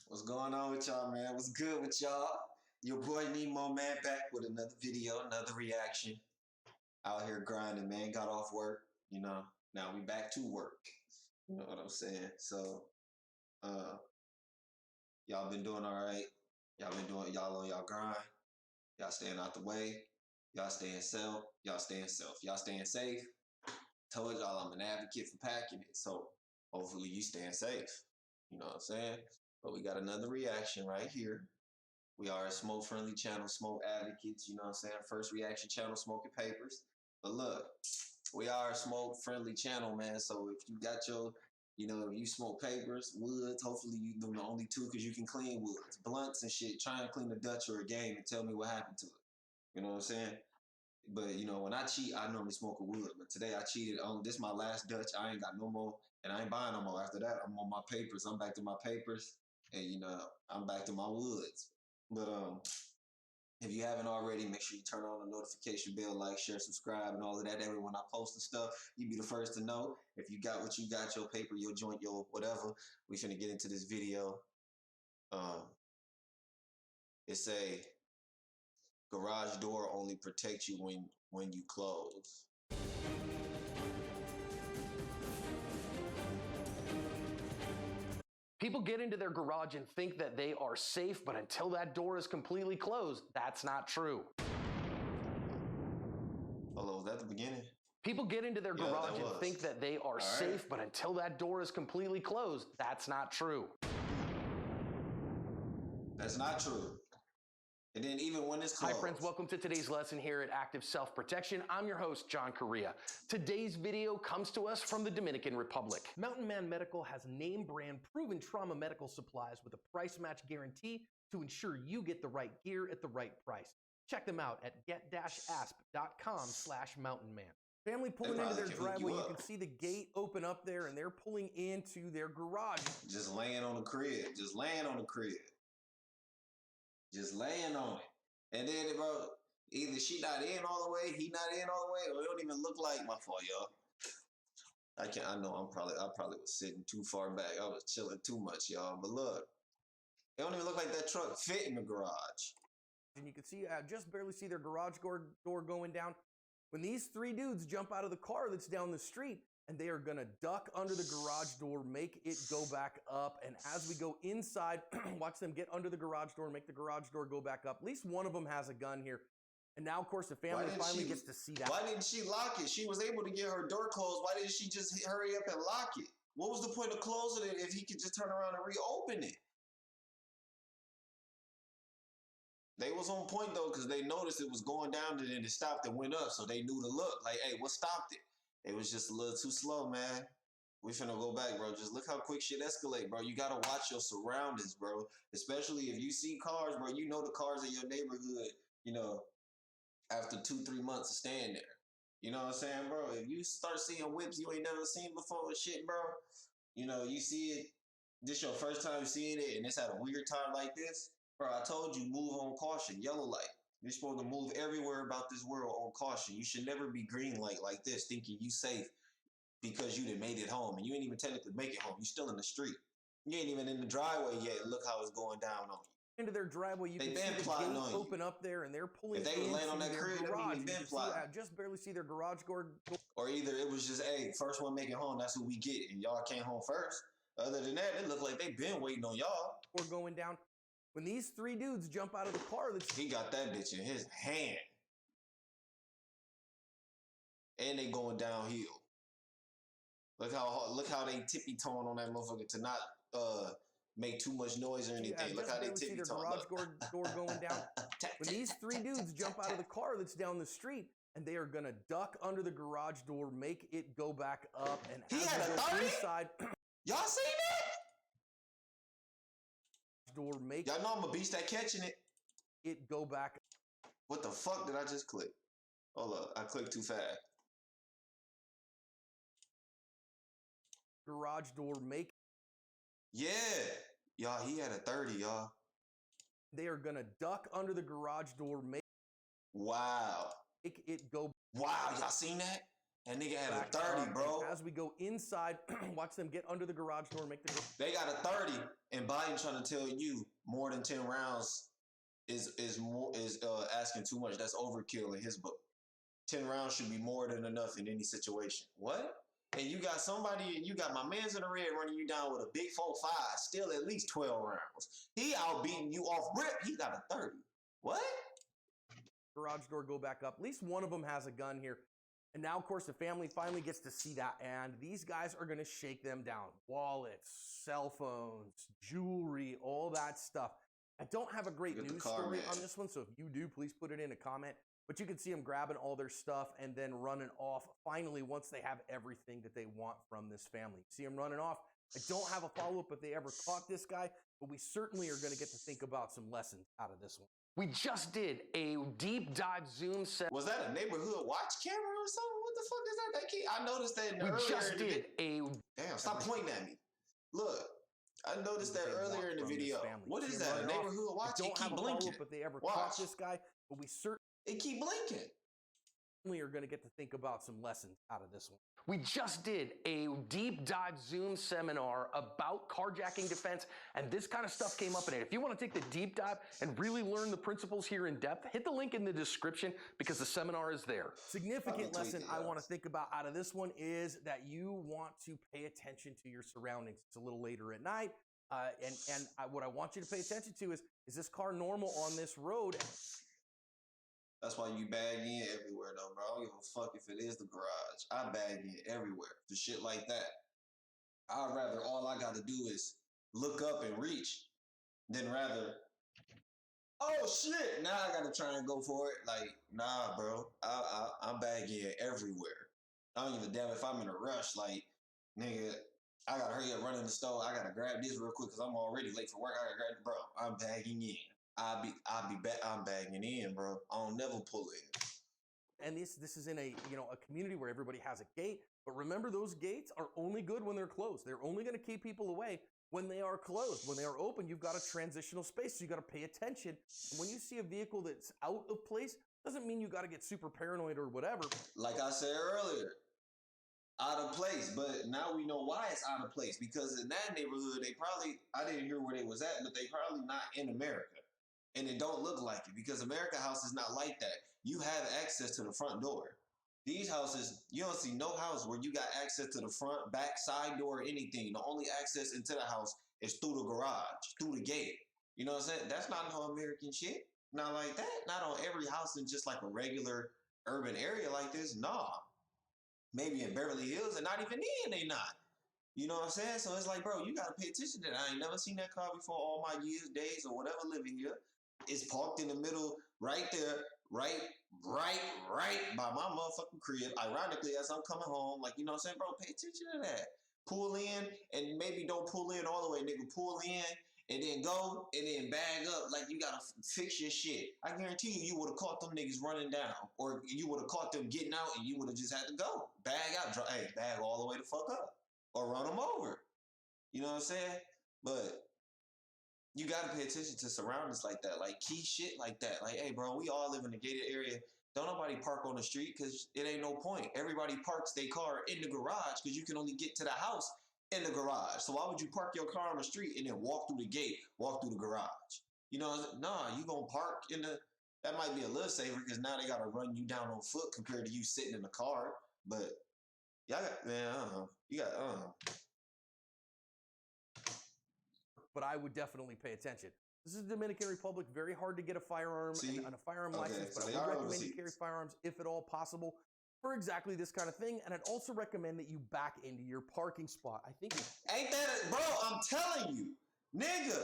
What's going on with y'all, man? What's good with y'all? Your boy Nemo, man, back with another video, another reaction. Out here grinding, man. Got off work, you know. Now we back to work. You know what I'm saying? So, uh, y'all been doing all right. Y'all on y'all grind. Y'all staying out the way. Y'all staying self. Y'all staying self. Y'all staying safe. Told y'all I'm an advocate for packing it. So hopefully you staying safe. You know what I'm saying? But we got another reaction right here. We are a smoke friendly channel, smoke advocates, you know what I'm saying? First reaction channel, smoking papers. But look, we are a smoke friendly channel, man. So if you got your, if you smoke papers, woods, hopefully you do the only two because you can clean woods, blunts and shit. Try and clean a Dutch or a game and tell me what happened to it. You know what I'm saying? But when I cheat, I normally smoke a wood. But today I cheated. This is my last Dutch. I ain't got no more, and I ain't buying no more. After that, I'm on my papers. I'm back to my papers, and I'm back to my woods. But if you haven't already, make sure you turn on the notification bell, like, share, subscribe, and all of that. Every when I post and stuff, you be the first to know. If you got what you got, your paper, your joint, your whatever, we finna get into this video. It's a garage door only protects you when you close. People get into their garage and think that they are safe, but until that door is completely closed, that's not true. Hello, was that the beginning? People get into their garage and think that they are safe, but until that door is completely closed, that's not true. That's not true. And then even when it's closed. Hi friends, welcome to today's lesson here at Active Self-Protection. I'm your host, John Correa. Today's video comes to us from the Dominican Republic. Mountain Man Medical has name brand proven trauma medical supplies with a price match guarantee to ensure you get the right gear at the right price. Check them out at get-asp.com/mountainman. Family pulling into their driveway, you can see the gate open up there and they're pulling into their garage. Just laying on the crib, just laying on the crib. Just laying on it. And then, bro, either she not in all the way, he not in all the way, or it don't even look like my fault, y'all. I know I probably was sitting too far back. I was chilling too much, y'all. But look, it don't even look like that truck fit in the garage. And you can see, just barely see their garage door going down. When these three dudes jump out of the car that's down the street, and they are going to duck under the garage door, make it go back up. And as we go inside, watch them get under the garage door, make the garage door go back up. At least one of them has a gun here. And now, of course, the family finally gets to see that. Why didn't she lock it? She was able to get her door closed. Why didn't she just hurry up and lock it? What was the point of closing it if he could just turn around and reopen it? They was on point, though, because they noticed it was going down and then it stopped and went up. So they knew to look. Like, hey, what stopped it? It was just a little too slow, man. We finna go back, bro. Just look how quick shit escalate, bro. You gotta watch your surroundings, bro. Especially if you see cars, bro. You know the cars in your neighborhood, after 2-3 months of staying there. You know what I'm saying, bro? If you start seeing whips you ain't never seen before and shit, bro, you see it, this your first time seeing it, and it's at a weird time like this, bro, I told you, move on caution, yellow light. You're supposed to move everywhere about this world on caution. You should never be green light like this, thinking you safe because you done made it home. And you ain't even technically make it home. You still in the street. You ain't even in the driveway yet. And look how it's going down on you. Into their driveway, you can see the gate open up there, and they're pulling into their garage. You can see, just barely see their garage door. Or either it was just, hey, first one make it home, that's who we get, and y'all came home first. Other than that, it looked like they been waiting on y'all. We're going down. When these three dudes jump out of the car, he got that bitch in his hand. And they going downhill. Look how they tippy-toeing on that motherfucker to not make too much noise or anything. Look how they tippy-toeing. Their garage door going down. When these three dudes jump out of the car that's down the street, and they are gonna duck under the garage door, make it go back up, and he had a 30? Inside. Y'all seen that? Door make. Y'all know I'm a beast at catching it. It go back. What the fuck did I just click? Hold up, I clicked too fast. Garage door make. Yeah, y'all, he had a 30, y'all. They are gonna duck under the garage door, make. Wow. Make it go. Wow, y'all seen that? That nigga had back a 30, up, bro. and as we go inside, watch them get under the garage door, make the. They got a 30, and Biden trying to tell you more than 10 rounds is asking too much. That's overkill in his book. 10 rounds should be more than enough in any situation. What? And you got my man's in the red running you down with a big 4.5, still at least 12 rounds. He out beating you off rip. He got a 30. What? Garage door go back up. At least one of them has a gun here. And now, of course, the family finally gets to see that, and these guys are going to shake them down. Wallets, cell phones, jewelry, all that stuff. I don't have a great news story on this one, so if you do, please put it in a comment. But you can see them grabbing all their stuff and then running off, finally, once they have everything that they want from this family. See them running off. I don't have a follow-up if they ever caught this guy, but we certainly are going to get to think about some lessons out of this one. We just did a deep dive Zoom set. Was that a neighborhood watch camera or something? What the fuck is that? That key? I noticed that Damn, stop pointing at me. Look, I noticed that earlier in the video. What is that? A neighborhood watch? It keep blinking. If they ever caught this guy, but we certainly it keep blinking. We are going to get to think about some lessons out of this one. We just did a deep dive Zoom seminar about carjacking defense, and this kind of stuff came up in it. If you want to take the deep dive and really learn the principles here in depth, hit the link in the description because the seminar is there. Significant lesson I want to think about out of this one is that you want to pay attention to your surroundings. It's a little later at night, what I want you to pay attention to is this car normal on this road? That's why you bag in everywhere, though, bro. I don't give a fuck if it is the garage. I bag in everywhere for shit like that. I'd rather all I got to do is look up and reach than rather, oh shit, now I got to try and go for it. Like, nah, bro. I'm bagging everywhere. I don't give a damn if I'm in a rush. Like, nigga, I got to hurry up, run in the store. I got to grab this real quick because I'm already late for work. I got to grab it, bro. I'm bagging in. I'm bagging in, bro. I don't never pull in. And this is in a community where everybody has a gate. But remember, those gates are only good when they're closed. They're only going to keep people away when they are closed. When they are open, you've got a transitional space, so you got to pay attention. And when you see a vehicle that's out of place, doesn't mean you got to get super paranoid or whatever. Like I said earlier, out of place. But now we know why it's out of place, because in that neighborhood, I didn't hear where they was at, but they probably not in America. And it don't look like it because America House is not like that. You have access to the front door. These houses, you don't see no house where you got access to the front, back, side door, or anything. The only access into the house is through the garage, through the gate. You know what I'm saying? That's not no American shit. Not like that. Not on every house in just like a regular urban area like this. Nah. Maybe in Beverly Hills, and not even then they not. You know what I'm saying? So it's like, bro, you got to pay attention to that. I ain't never seen that car before all my years, days, or whatever living here. It's parked in the middle, right there, right by my motherfucking crib. Ironically, as I'm coming home, like, you know what I'm saying, bro, pay attention to that. Pull in, and maybe don't pull in all the way, nigga. Pull in, and then go, and then bag up like you gotta fix your shit. I guarantee you would have caught them niggas running down, or you would have caught them getting out, and you would have just had to go. Bag out, bag all the way the fuck up, or run them over. You know what I'm saying? But you got to pay attention to surroundings like that, like key shit like that. Like, hey, bro, we all live in a gated area. Don't nobody park on the street because it ain't no point. Everybody parks their car in the garage because you can only get to the house in the garage. So why would you park your car on the street and then walk through the gate, walk through the garage? You know, nah, you going to park in the, that might be a little safer because now they got to run you down on foot compared to you sitting in the car. But y'all got, man, you got, But I would definitely pay attention. This is the Dominican Republic, very hard to get a firearm and a firearm license, but I would recommend you carry firearms if at all possible for exactly this kind of thing. And I'd also recommend that you back into your parking spot. I think ain't that, bro, I'm telling you, nigga,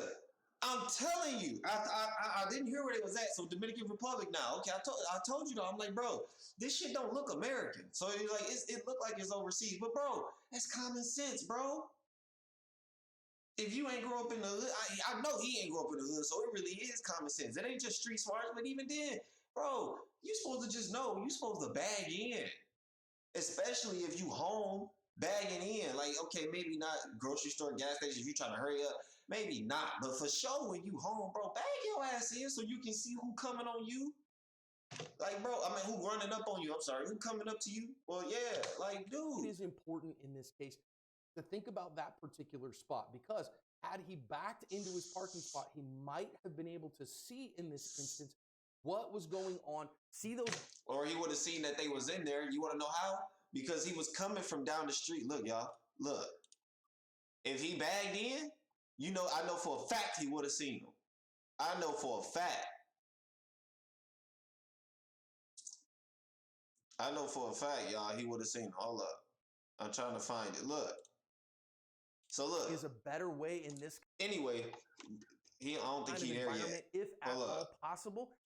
I'm telling you, I didn't hear where it was at. So Dominican Republic now, okay, I told you though, I'm like, bro, this shit don't look American. So it's like, it look like it's overseas, but bro, that's common sense, bro. If you ain't grow up in the hood, I know he ain't grow up in the hood, so it really is common sense. It ain't just street smart, but even then, bro, you supposed to just know, you supposed to bag in. Especially if you home, bagging in. Like, okay, maybe not grocery store, gas station, if you trying to hurry up, maybe not. But for sure, when you home, bro, bag your ass in so you can see who coming on you. Like, bro, I mean, who running up on you? I'm sorry, who coming up to you? Well, yeah, like, dude. It is important in this case to think about that particular spot, because had he backed into his parking spot, he might have been able to see in this instance what was going on. See those, or he would have seen that they was in there. You want to know how? Because he was coming from down the street. Look, y'all, look. If he bagged in, you know, I know for a fact he would have seen them. I know for a fact. I know for a fact, y'all, he would have seen them. Hold up. I'm trying to find it. Look. So look. is a better way in this Anyway, I don't think kind of he there environment, yet. if at all possible,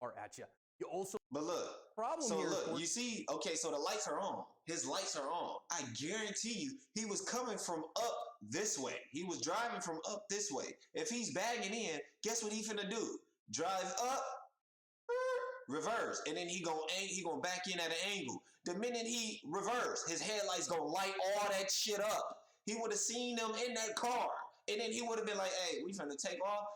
are at you. You also But look. problem So here. look, you see, okay, so the lights are on. His lights are on. I guarantee you, he was coming from up this way. He was driving from up this way. If he's bagging in, guess what he finna do? Drive up, reverse, and then he gonna back in at an angle. The minute he reverse, his headlights gonna light all that shit up. He would have seen them in that car, and then he would have been like, "Hey, we finna take off,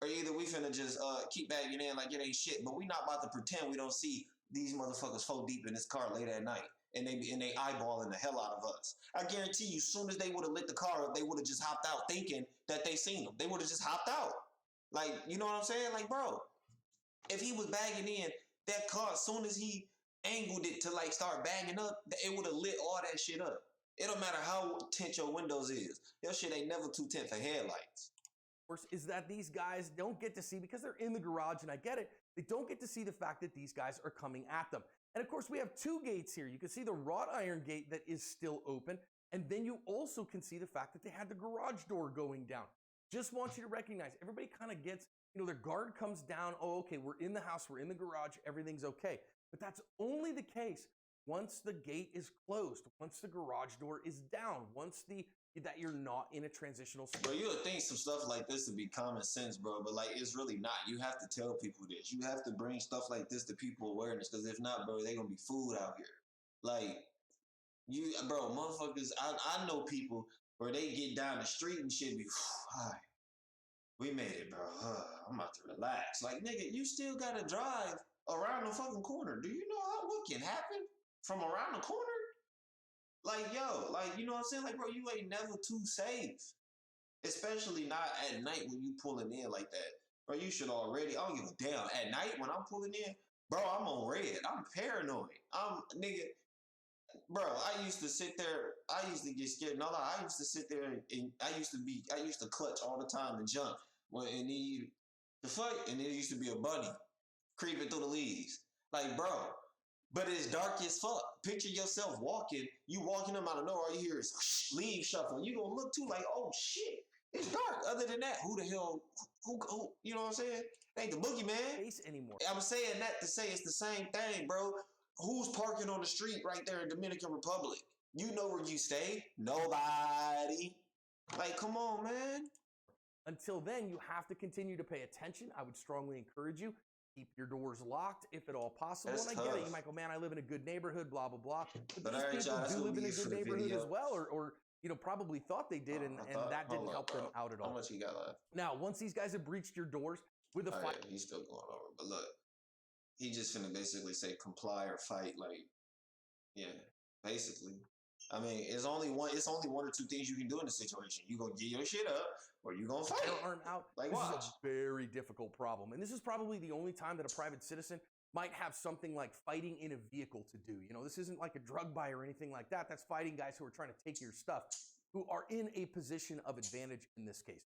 or either we finna just keep bagging in like it ain't shit." But we not about to pretend we don't see these motherfuckers full deep in this car late at night, and they eyeballing the hell out of us. I guarantee you, soon as they would have lit the car up, they would have just hopped out thinking that they seen them. They would have just hopped out. Like, you know what I'm saying? Like, bro, if he was bagging in that car, as soon as he angled it to like start bagging up, it would have lit all that shit up. It don't matter how tint your windows is. Your shit ain't never too tint for headlights. Course, is that these guys don't get to see, because they're in the garage, and I get it, they don't get to see the fact that these guys are coming at them. And of course, we have two gates here. You can see the wrought iron gate that is still open, and then you also can see the fact that they had the garage door going down. Just want you to recognize, everybody kind of gets, their guard comes down. Oh, okay, we're in the house, we're in the garage, everything's okay. But that's only the case once the gate is closed, once the garage door is down, once that you're not in a transitional state. Bro, you would think some stuff like this would be common sense, bro, but like it's really not. You have to tell people this. You have to bring stuff like this to people awareness, because if not, bro, they're gonna be fooled out here. Like, bro, motherfuckers, I know people where they get down the street and shit be, all right, we made it, bro. I'm about to relax. Like, nigga, you still gotta drive around the fucking corner. Do you know what can happen from around the corner? Like, yo, like, you know what I'm saying? Like, bro, you ain't never too safe. Especially not at night when you pulling in like that. Bro, you should already, I don't give a damn. At night when I'm pulling in, bro, I'm on red. I'm paranoid. Nigga, bro, I used to sit there, I used to get scared. No, I used to sit there and I used to clutch all the time and jump. And there used to be a bunny creeping through the leaves. Like, bro, but it's dark as fuck. Picture yourself walking. You walking them out of nowhere. All you hear is leaves shuffling. You gonna look too like, oh shit, it's dark. Other than that, who the hell? Who? You know what I'm saying? It ain't the boogeyman Face anymore. I'm saying that to say it's the same thing, bro. Who's parking on the street right there in Dominican Republic? You know where you stay? Nobody. Like, come on, man. Until then, you have to continue to pay attention. I would strongly encourage you, keep your doors locked if at all possible. That's and I tough. get it. You might go, man, I live in a good neighborhood, blah, blah, blah. But all right, these y'all, people that's do what live in we a use for good the neighborhood video. as well, or probably thought they did, and that didn't help them out at all. How much you got left? Now, once these guys have breached your doors with a Oh, fire, yeah, he's still going over. But look, he just finna basically say comply or fight. Like, yeah, basically. I mean, it's only one or two things you can do in the situation. You gonna get your shit up, or you gonna fight. firearm out. Like, this watch. is a very difficult problem, and this is probably the only time that a private citizen might have something like fighting in a vehicle to do. This isn't like a drug buy or anything like that. That's fighting guys who are trying to take your stuff, who are in a position of advantage in this case.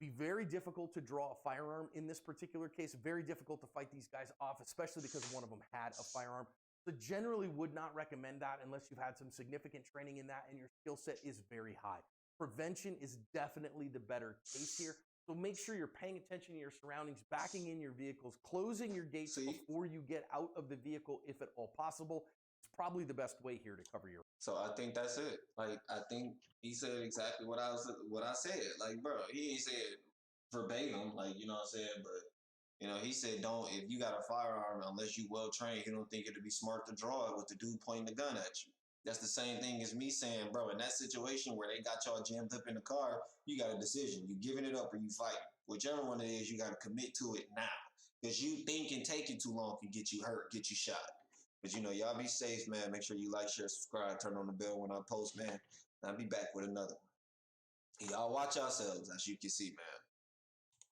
Be very difficult to draw a firearm in this particular case. Very difficult to fight these guys off, especially because one of them had a firearm. So generally would not recommend that unless you've had some significant training in that and your skill set is very high. Prevention is definitely the better case here. So make sure you're paying attention to your surroundings, backing in your vehicles, closing your gates before you get out of the vehicle if at all possible. It's probably the best way here to cover your. So I think that's it. Like, I think he said exactly what I said. Like, bro, he ain't said verbatim, like, you know what I'm saying? But, he said, if you got a firearm, unless you well trained, he don't think it'd be smart to draw it with the dude pointing the gun at you. That's the same thing as me saying, bro, in that situation where they got y'all jammed up in the car, you got a decision. You giving it up or you fighting. Whichever one it is, you got to commit to it now. Because you thinking taking too long can get you hurt, get you shot. But y'all be safe, man. Make sure you like, share, subscribe, turn on the bell when I post, man. I'll be back with another one. Y'all watch yourselves, as you can see, man.